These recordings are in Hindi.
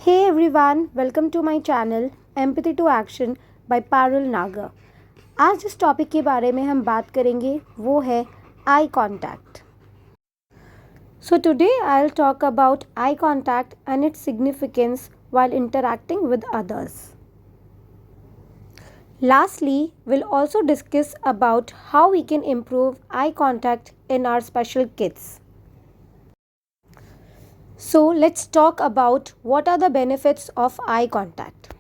Hey everyone, welcome to my channel Empathy to Action by Parul Nagar. आज जिस टॉपिक के बारे में हम बात करेंगे वो है eye contact. So today I'll talk about eye contact and its significance while interacting with others. Lastly, we'll also discuss about how we can improve eye contact in our special kids. So let's talk about what are the benefits of eye contact.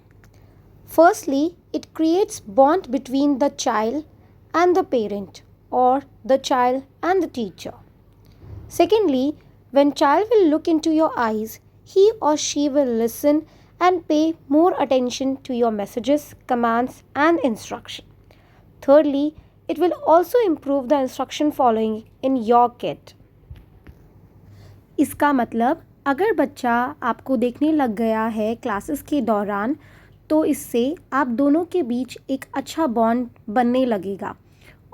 Firstly, it creates bond between the child and the parent or the child and the teacher. Secondly, when child will look into your eyes, he or she will listen and pay more attention to your messages, commands and instruction. Thirdly, it will also improve the instruction following in your kid. इसका मतलब अगर बच्चा आपको देखने लग गया है क्लासेस के दौरान तो इससे आप दोनों के बीच एक अच्छा बॉन्ड बनने लगेगा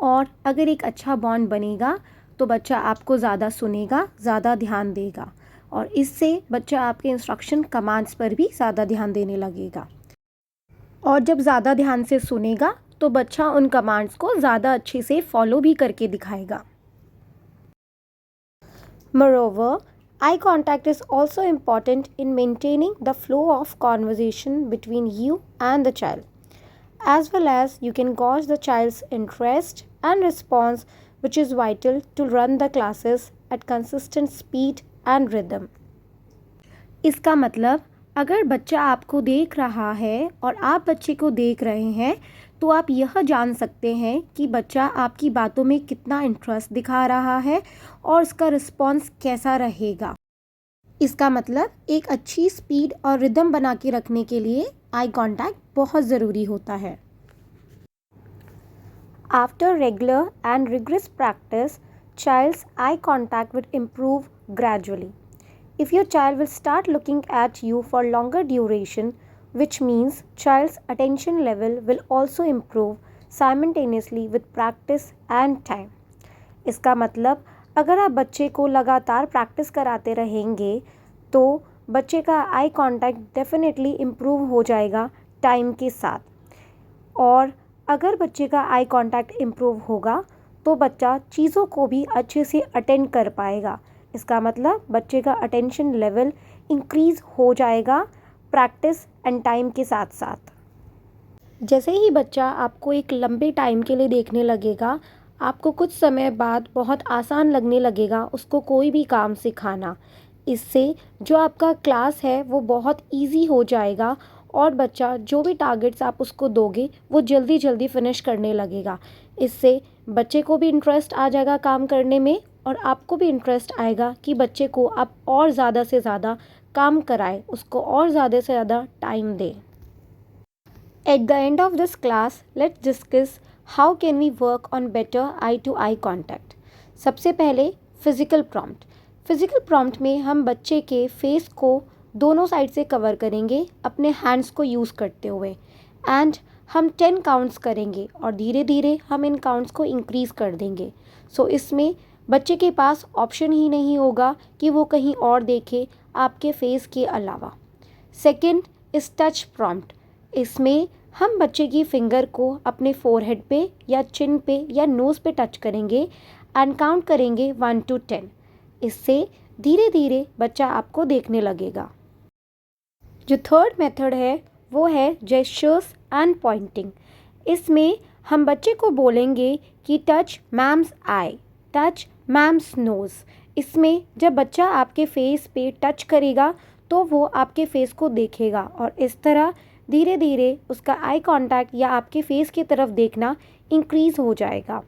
और अगर एक अच्छा बॉन्ड बनेगा तो बच्चा आपको ज़्यादा सुनेगा, ज़्यादा ध्यान देगा और इससे बच्चा आपके इंस्ट्रक्शन कमांड्स पर भी ज़्यादा ध्यान देने लगेगा और जब ज़्यादा ध्यान से सुनेगा तो बच्चा उन कमांड्स को ज़्यादा अच्छे से फॉलो भी करके दिखाएगा. Moreover, eye contact is also important in maintaining the flow of conversation between you and the child, as well as you can gauge the child's interest and response, which is vital to run the classes at consistent speed and rhythm. इसका मतलब अगर बच्चा आपको देख रहा है और आप बच्चे को देख रहे हैं तो आप यह जान सकते हैं कि बच्चा आपकी बातों में कितना इंटरेस्ट दिखा रहा है और उसका रिस्पॉन्स कैसा रहेगा. इसका मतलब एक अच्छी स्पीड और रिदम बना के रखने के लिए आई कांटेक्ट बहुत ज़रूरी होता है. After regular and rigorous practice, child's eye contact will improve gradually. If your child will start looking at you for longer duration, which means child's attention level will also improve simultaneously with practice and time. इसका मतलब अगर आप बच्चे को लगातार प्रैक्टिस कराते रहेंगे तो बच्चे का आई कांटेक्ट डेफिनेटली इम्प्रूव हो जाएगा टाइम के साथ और अगर बच्चे का आई कांटेक्ट इम्प्रूव होगा तो बच्चा चीज़ों को भी अच्छे से अटेंड कर पाएगा. इसका मतलब बच्चे का अटेंशन लेवल इंक्रीज़ हो जाएगा प्रैक्टिस एंड टाइम के साथ साथ. जैसे ही बच्चा आपको एक लंबे टाइम के लिए देखने लगेगा आपको कुछ समय बाद बहुत आसान लगने लगेगा उसको कोई भी काम सिखाना. इससे जो आपका क्लास है वो बहुत इजी हो जाएगा और बच्चा जो भी टारगेट्स आप उसको दोगे वो जल्दी जल्दी फिनिश करने लगेगा. इससे बच्चे को भी इंटरेस्ट आ जाएगा काम करने में और आपको भी इंटरेस्ट आएगा कि बच्चे को आप और ज़्यादा से ज़्यादा काम कराएं, उसको और ज़्यादा से ज़्यादा टाइम दें. At the end of this class, let's discuss how can we work on better eye-to-eye contact. सबसे पहले फिज़िकल प्रॉम्प्ट. फिज़िकल प्रॉम्प्ट में हम बच्चे के फेस को दोनों साइड से कवर करेंगे अपने हैंड्स को यूज़ करते हुए एंड हम 10 काउंट्स करेंगे और धीरे धीरे हम इन काउंट्स को इंक्रीज़ कर देंगे. सो इसमें बच्चे के पास ऑप्शन ही नहीं होगा कि वो कहीं और देखे आपके फेस के अलावा. सेकंड इस टच प्रॉम्प्ट. इसमें हम बच्चे की फिंगर को अपने फोरहेड पे या चिन पे या नोज़ पे टच करेंगे एंड काउंट करेंगे 1 to 10. इससे धीरे धीरे बच्चा आपको देखने लगेगा. जो थर्ड मेथड है वो है जेस्चर्स एंड पॉइंटिंग. इसमें हम बच्चे को बोलेंगे कि टच मैम्स आई, टच मैम्स नोज़. इसमें जब बच्चा आपके फेस पे टच करेगा तो वो आपके फेस को देखेगा और इस तरह धीरे धीरे उसका आई कांटेक्ट या आपके फेस की तरफ देखना इंक्रीज़ हो जाएगा.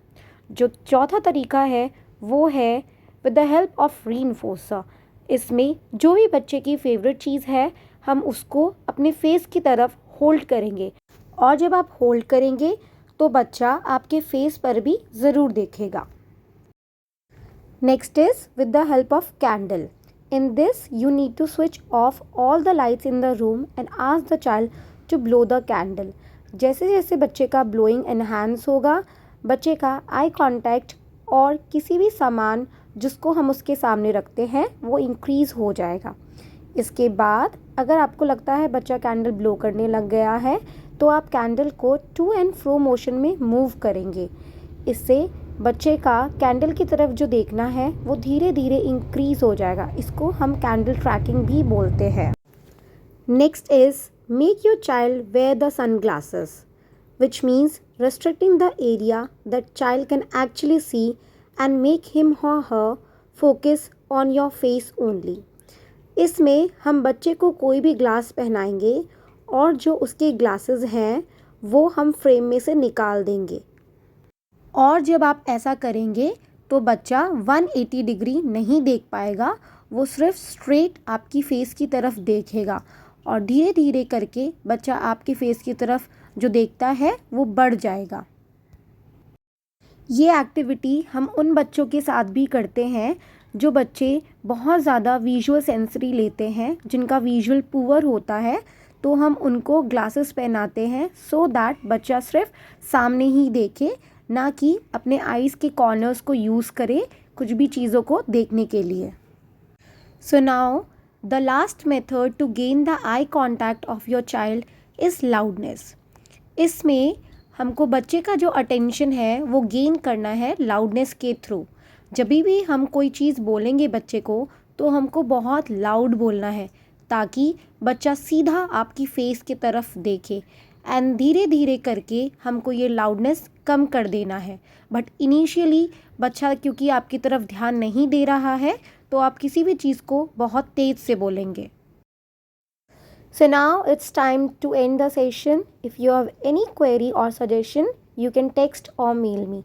जो चौथा तरीका है वो है विद द हेल्प ऑफ रीइंफोर्सर. इसमें जो भी बच्चे की फेवरेट चीज़ है हम उसको अपने फेस की तरफ होल्ड करेंगे और जब आप होल्ड करेंगे तो बच्चा आपके फेस पर भी ज़रूर देखेगा. Next is with the help of candle. In this, you need to switch off all the lights in the room and ask the child to blow the candle. जैसे जैसे बच्चे का ब्लोइंग एनहांस होगा बच्चे का आई कांटेक्ट और किसी भी सामान जिसको हम उसके सामने रखते हैं वो इंक्रीज़ हो जाएगा. इसके बाद अगर आपको लगता है बच्चा कैंडल ब्लो करने लग गया है तो आप कैंडल को टू एंड फ्रो मोशन में मूव करेंगे। इससे बच्चे का कैंडल की तरफ जो देखना है वो धीरे धीरे इंक्रीज़ हो जाएगा। इसको हम कैंडल ट्रैकिंग भी बोलते हैं। Next is make your child wear the sunglasses, which means restricting the area that child can actually see and make him or her focus on your face only। इसमें हम बच्चे को कोई भी ग्लास पहनाएंगे और जो उसके ग्लासेस हैं वो हम फ्रेम में से निकाल देंगे। और जब आप ऐसा करेंगे तो बच्चा 180 डिग्री नहीं देख पाएगा, वो सिर्फ स्ट्रेट आपकी फेस की तरफ देखेगा और धीरे धीरे करके बच्चा आपकी फेस की तरफ जो देखता है वो बढ़ जाएगा। ये एक्टिविटी हम उन बच्चों के साथ भी करते हैं जो बच्चे बहुत ज़्यादा विजुअल सेंसरी लेते हैं, जिनका विजुअल पुअर होता है, तो हम उनको ग्लासेस पहनाते हैं सो दैट बच्चा सिर्फ सामने ही देखे, ना कि अपने आईज़ के कॉर्नर्स को यूज़ करे कुछ भी चीज़ों को देखने के लिए। So now the last method to gain the eye contact of your child is loudness. इसमें हमको बच्चे का जो अटेंशन है वो गेन करना है लाउडनेस के थ्रू। जब भी हम कोई चीज़ बोलेंगे बच्चे को तो हमको बहुत लाउड बोलना है ताकि बच्चा सीधा आपकी फेस की तरफ देखे। एंड धीरे धीरे करके हमको ये लाउडनेस कम कर देना है। बट इनिशियली बच्चा क्योंकि आपकी तरफ ध्यान नहीं दे रहा है तो आप किसी भी चीज़ को बहुत तेज़ से बोलेंगे। So now it's time to end the session. If you have any query or suggestion, you can text or mail me.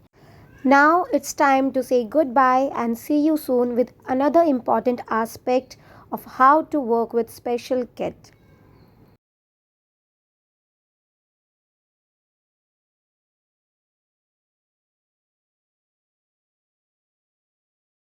Now it's time to say goodbye and see you soon with another important aspect of how to work with special kids.